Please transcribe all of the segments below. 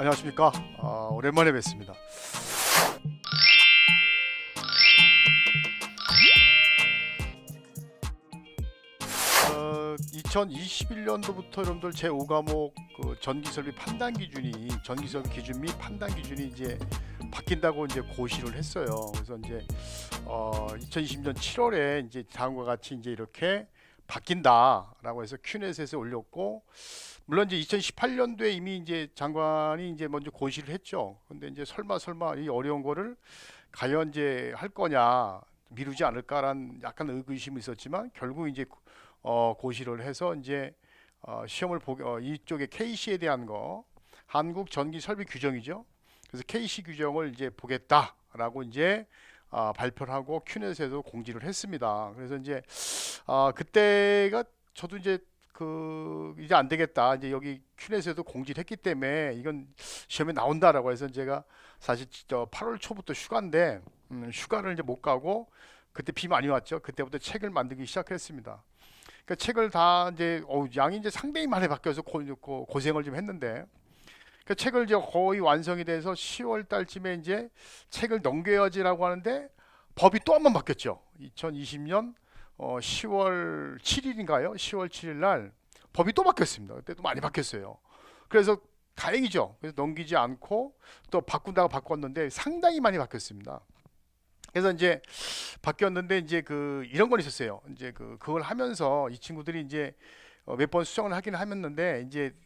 안녕하십니까. 오랜만에 뵙습니다. 2021년도부터 여러분들 제5과목 그 전기설비 판단 기준이 전기설비 기준 및 판단 기준이 이제 바뀐다고 이제 고시를 했어요. 그래서 이제 2020년 7월에 이제 다음과 같이 이제 이렇게 바뀐다라고 해서 큐넷에서 올렸고, 물론 이제 2018년도에 이미 이제 장관이 이제 먼저 고시를 했죠. 근데 이제 설마 이 어려운 거를 과연 이제 할 거냐, 미루지 않을까라는 약간 의구심이 있었지만 결국 이제 고시를 해서 이제 시험을 보게, 이쪽에 KC에 대한 거, 한국 전기 설비 규정이죠. 그래서 KC 규정을 이제 보겠다라고 이제 발표를 하고 큐넷에도 공지를 했습니다. 그래서 이제 그때가 저도 이제 이제 안 되겠다, 이제 여기 큐넷에도 공지를 했기 때문에 이건 시험에 나온다라고 해서 제가 사실 8월 초부터 휴가인데 휴가를 이제 못 가고, 그때 비 많이 왔죠. 그때부터 책을 만들기 시작했습니다. 그 책을 다 이제 양이 이제 상당히 많이 바뀌어서 고생을 좀 했는데, 그 책을 이제 거의 완성이 돼서 10월 달쯤에 이제 책을 넘겨야지라고 하는데 법이 또 한 번 바뀌었죠. 2020년 10월 7일인가요? 10월 7일 날 법이 또 바뀌었습니다. 그때 또 많이 바뀌었어요. 그래서 다행이죠. 그래서 넘기지 않고 또 바꾼다고 바꿨는데 상당히 많이 바뀌었습니다. 그래서 이제 바뀌었는데 이제 이런 건 있었어요. 이제 그걸 하면서 이 친구들이 이제 몇 번 수정을 하긴 하였는데, 이제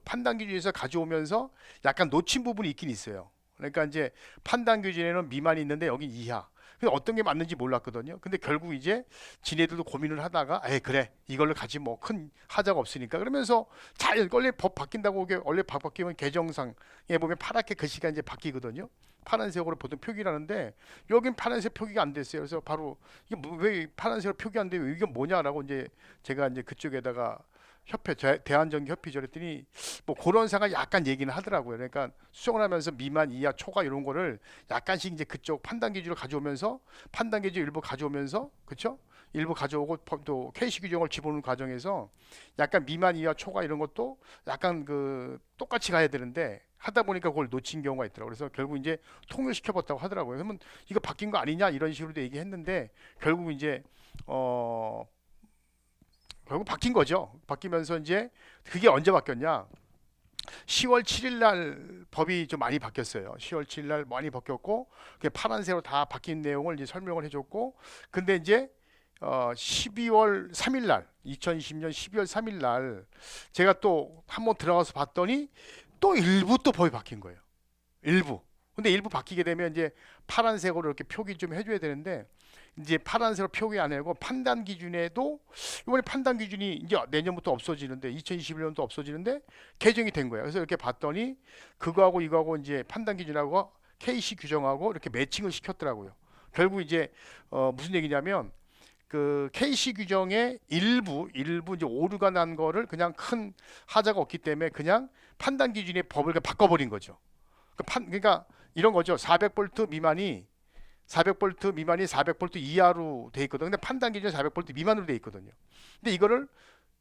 판단 기준에서 가져오면서 약간 놓친 부분이 있긴 있어요. 그러니까 이제 판단 기준에는 미만이 있는데 여기 이하. 그래서 어떤 게 맞는지 몰랐거든요. 근데 결국 이제 지네들도 고민을 하다가, 그래, 이걸로 가지 뭐 큰 하자가 없으니까 그러면서 잘, 원래 법 바뀐다고, 원래 법 바뀌면 개정상에 보면 파랗게 글씨가 이제 바뀌거든요. 파란색으로 보통 표기를 하는데 여긴 파란색 표기가 안 됐어요. 그래서 바로 이게 왜 파란색으로 표기 안 돼요? 이게 뭐냐라고 이제 제가 이제 그쪽에다가 대한전기협의체 그랬더니 뭐 그런 생각 약간 얘기는 하더라고요. 그러니까 수정을 하면서 미만, 이하, 초과 이런 거를 약간씩 이제 그쪽 판단 기준을 가져오면서, 판단 기준 일부 가져오면서, 그렇죠? 일부 가져오고 또 KC 규정을 집어넣는 과정에서 약간 미만, 이하, 초과 이런 것도 약간 똑같이 가야 되는데 하다 보니까 그걸 놓친 경우가 있더라고요. 그래서 결국 이제 통일시켜봤다고 하더라고요. 그러면 이거 바뀐 거 아니냐 이런 식으로도 얘기했는데 결국 이제 결국 바뀐 거죠. 바뀌면서 이제 그게 언제 바뀌었냐? 10월 7일 날 법이 좀 많이 바뀌었어요. 10월 7일 날 많이 바뀌었고, 그게 파란색으로 다 바뀐 내용을 이제 설명을 해줬고, 근데 이제 12월 3일 날, 2020년 12월 3일 날 제가 또 한번 들어가서 봤더니 또 일부 또 법이 바뀐 거예요. 일부. 근데 일부 바뀌게 되면 이제 파란색으로 이렇게 표기 좀 해줘야 되는데, 이제 파란색으로 표기 안 하고 판단 기준에도 이번에 판단 기준이 이제 내년부터 없어지는데, 2021년도 없어지는데 개정이 된 거예요. 그래서 이렇게 봤더니 그거하고 이거하고 이제 판단 기준하고 KC 규정하고 이렇게 매칭을 시켰더라고요. 결국 이제 무슨 얘기냐면 KC 규정의 일부 이제 오류가 난 거를 그냥 큰 하자가 없기 때문에 그냥 판단 기준의 법을 바꿔버린 거죠. 그러니까 이런 거죠. 400V 미만이 400V 이하로 돼 있거든요. 근데 판단 기준 400V 미만으로 돼 있거든요. 근데 이거를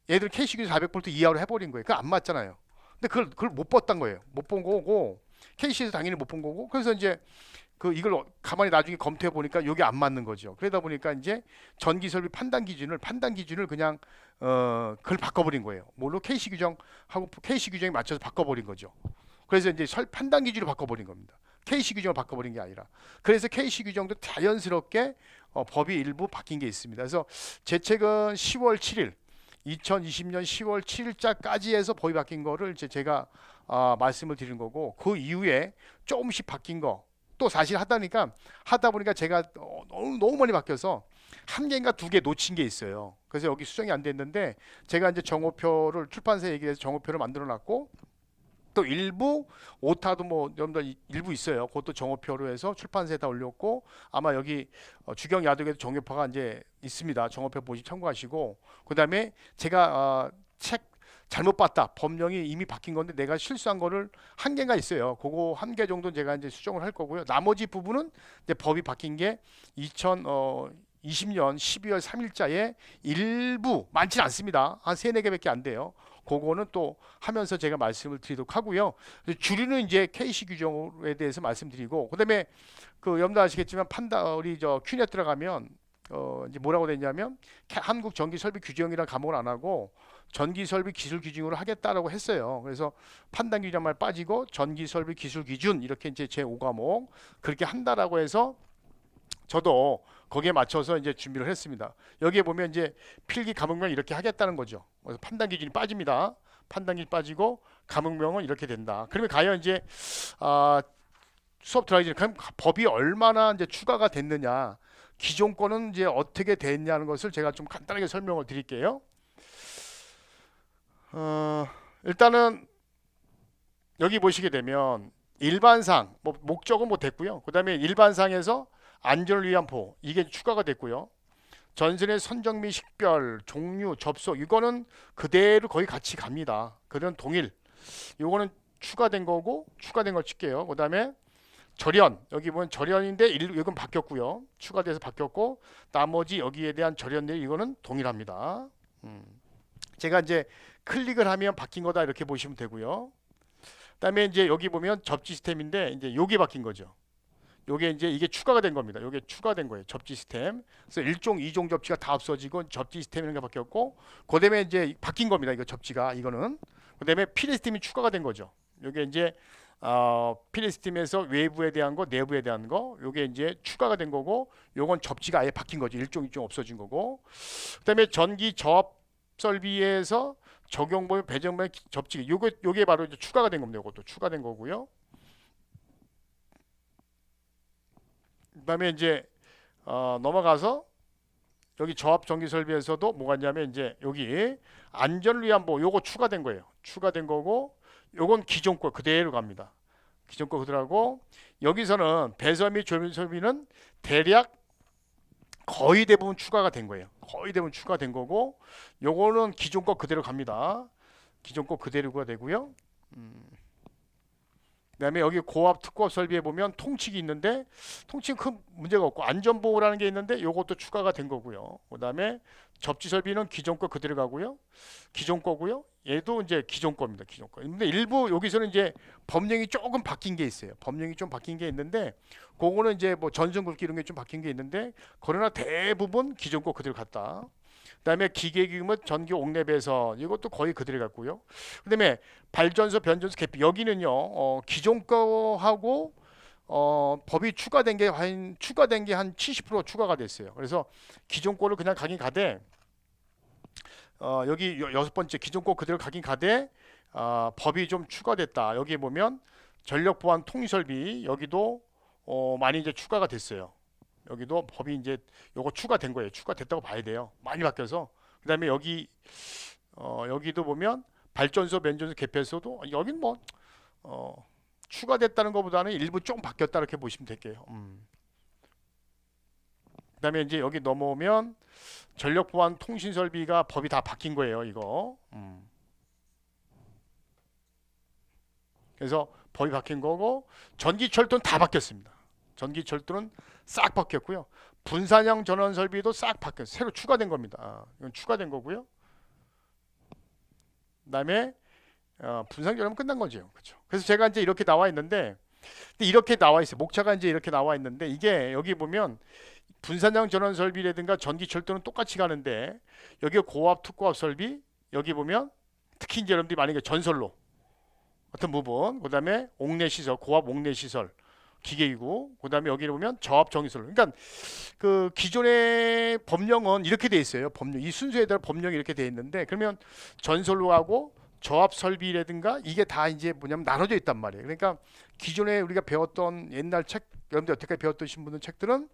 얘들 KC 기준 400V 이하로 해버린 거예요. 그거 안 맞잖아요. 근데 그걸 못 봤던 거예요. 못 본 거고, KC에서 당연히 못 본 거고, 그래서 이제 이걸 가만히 나중에 검토해 보니까 이게 안 맞는 거죠. 그러다 보니까 이제 전기설비 판단 기준을 그냥 그걸 바꿔버린 거예요. 뭘로? KC 규정하고 KC 규정에 맞춰서 바꿔버린 거죠. 그래서 이제 판단 기준을 바꿔버린 겁니다. KC 규정을 바꿔버린 게 아니라. 그래서 KC 규정도 자연스럽게 법이 일부 바뀐 게 있습니다. 그래서 제 책은 10월 7일, 2020년 10월 7일자까지 해서 법이 바뀐 거를 이제 제가 말씀을 드린 거고, 그 이후에 조금씩 바뀐 거 또 사실 하다 보니까 제가 너무 많이 바뀌어서 한 개인가 두 개 놓친 게 있어요. 그래서 여기 수정이 안 됐는데 제가 이제 정오표를, 출판사에 얘기해서 정오표를 만들어 놨고, 또 일부 오타도 뭐 여러분들 일부 있어요. 그것도 정오표로 해서 출판사에다 올렸고, 아마 여기 주경 야독에도 정오표가 이제 있습니다. 정오표 보시 참고하시고, 그다음에 제가 책 잘못 봤다, 법령이 이미 바뀐 건데 내가 실수한 거를 한 개가 있어요. 그거 한 개 정도 제가 이제 수정을 할 거고요. 나머지 부분은 이제 법이 바뀐 게 2020년 12월 3일자에 일부, 많지는 않습니다. 한 3, 4개밖에 안 돼요. 그거는 또 하면서 제가 말씀을 드리도록 하고요. 주류는 이제 KC 규정에 대해서 말씀드리고, 그다음에 그 여러분도 아시겠지만 우리 저 큐넷 들어가면 이제 뭐라고 됐냐면 한국 전기 설비 규정이라는 과목을 안 하고 전기 설비 기술 기준으로 하겠다라고 했어요. 그래서 판단 기준만 빠지고 전기 설비 기술 기준 이렇게 이제 제 5과목 그렇게 한다라고 해서 저도 거기에 맞춰서 이제 준비를 했습니다. 여기에 보면 이제 필기 과목명 이렇게 하겠다는 거죠. 그래서 판단 기준이 빠집니다. 판단 기준이 빠지고 과목명은 이렇게 된다. 그러면 과연 이제 수업 들어가기 전에 그럼 법이 얼마나 이제 추가가 됐느냐, 기존 거는 이제 어떻게 됐냐는 것을 제가 좀 간단하게 설명을 드릴게요. 일단은 여기 보시게 되면 일반상 목적은 뭐 됐고요. 그 다음에 일반상에서 안전을 위한 보호 이게 추가가 됐고요. 전선의 선정 및 식별, 종류, 접속 이거는 그대로 거의 같이 갑니다. 그건 동일. 이거는 추가된 거고 추가된 걸 칠게요. 그 다음에 절연 여기 보면 절연인데 이건 바뀌었고요. 추가돼서 바뀌었고 나머지 여기에 대한 절연들 이거는 동일합니다. 제가 이제 클릭을 하면 바뀐 거다 이렇게 보시면 되고요. 그다음에 이제 여기 보면 접지 시스템인데 이제 요게 바뀐 거죠. 요게 이제 이게 추가가 된 겁니다. 요게 추가된 거예요. 접지 시스템. 그래서 1종, 2종 접지가 다 없어지고 접지 시스템이라는 게 바뀌었고 그다음에 이제 바뀐 겁니다. 이거 접지가 이거는. 그다음에 필드 시스템이 추가가 된 거죠. 요게 이제 필드 시스템에서 외부에 대한 거, 내부에 대한 거 요게 이제 추가가 된 거고 요건 접지가 아예 바뀐 거죠. 1종, 2종 없어진 거고. 그다음에 전기 저압 설비에서 적용범위 배정범위 접지 요게 바로 이제 추가가 된 겁니다. 이것도 추가된 거고요. 그다음에 이제 넘어가서 여기 저압 전기 설비에서도 뭐가 있냐면 이제 여기 안전을 위한 보호 요거 추가된 거예요. 추가된 거고 요건 기존 거 그대로 갑니다. 기존 거 그대로고 여기서는 배설 및 조명 설비는 대략 거의 대부분 추가가 된 거예요. 거의 대부분 추가된 거고 요거는 기존 거 그대로 갑니다. 기존 거 그대로가 되고요. 그다음에 여기 고압 특고압 설비에 보면 통칙이 있는데 통칙은 큰 문제가 없고 안전보호라는 게 있는데 요것도 추가가 된 거고요. 그다음에 접지 설비는 기존 거 그대로 가고요. 기존 거고요. 얘도 이제 기존 겁니다. 기존 거. 근데 일부 여기서는 이제 법령이 조금 바뀐 게 있어요. 법령이 좀 바뀐 게 있는데 그거는 이제 뭐 전선 굵기 이런 게 좀 바뀐 게 있는데 그러나 대부분 기존 거 그대로 갔다. 그다음에 기계기기 및 전기 옥내 배선 이것도 거의 그대로 갔고요. 그다음에 발전소 변전소 개폐 여기는요 기존 거하고 법이 추가된 게 한 70% 추가가 됐어요. 그래서 기존 거를 그냥 가긴 가되 여기 여섯 번째 기존 거 그대로 가긴 가되 법이 좀 추가됐다. 여기 보면 전력 보안 통일 설비 여기도 많이 이제 추가가 됐어요. 여기도 법이 이제 요거 추가된 거예요. 추가됐다고 봐야 돼요. 많이 바뀌어서. 그다음에 여기도 보면 발전소, 변전소, 개폐소도 여긴 뭐 추가됐다는 것보다는 일부 좀 바뀌었다 이렇게 보시면 될게요. 그다음에 이제 여기 넘어오면 전력 보안 통신 설비가 법이 다 바뀐 거예요. 이거. 그래서 법이 바뀐 거고 전기철도는 다 바뀌었습니다. 전기철도는 싹 바뀌었고요. 분산형 전원 설비도 싹 바뀌었어요. 새로 추가된 겁니다. 이건 추가된 거고요. 그다음에 분산 전원 끝난 거죠. 그렇죠. 그래서 제가 이제 이렇게 나와 있는데 이렇게 나와 있어요. 목차가 이제 이렇게 나와 있는데 이게 여기 보면 분산형 전원 설비라든가 전기철도는 똑같이 가는데 여기 고압 특고압 설비 여기 보면 특히 이제 여러분들이 만약에 전설로 같은 부분 그다음에 옥내 시설 고압 옥내 시설 기계이고 그다음에 여기 보면 저압 전기설. 그러니까 그 기존의 법령은 이렇게 돼 있어요. 법령 이 순서에 따라 법령이 이렇게 돼 있는데 그러면 전설로하고 저압 설비라든가 이게 다 이제 뭐냐면 나눠져 있단 말이에요. 그러니까 기존에 우리가 배웠던 옛날 책 여러분들 여태까지 배웠던 분들 책들은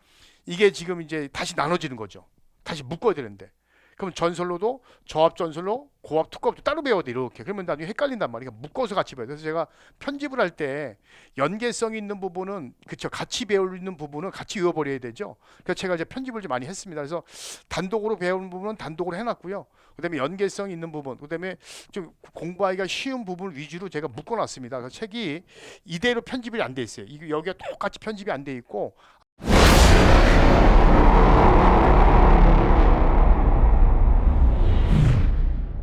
이게 지금 이제 다시 나눠지는 거죠. 다시 묶어야 되는데. 그럼 전설로도 저압 전설로 고압 특고압도 따로 배워야 돼 이렇게. 그러면 나중에 헷갈린단 말이에요. 묶어서 같이 배워요. 그래서 제가 편집을 할 때 연계성 있는 부분은 그쵸 같이 배울 있는 부분은 같이 외워버려야 되죠. 그래서 제가 이제 편집을 좀 많이 했습니다. 그래서 단독으로 배우는 부분은 단독으로 해놨고요. 그다음에 연계성 있는 부분, 그다음에 좀 공부하기가 쉬운 부분 위주로 제가 묶어놨습니다. 그래서 책이 이대로 편집이 안 돼 있어요. 여기가 똑같이 편집이 안 돼 있고.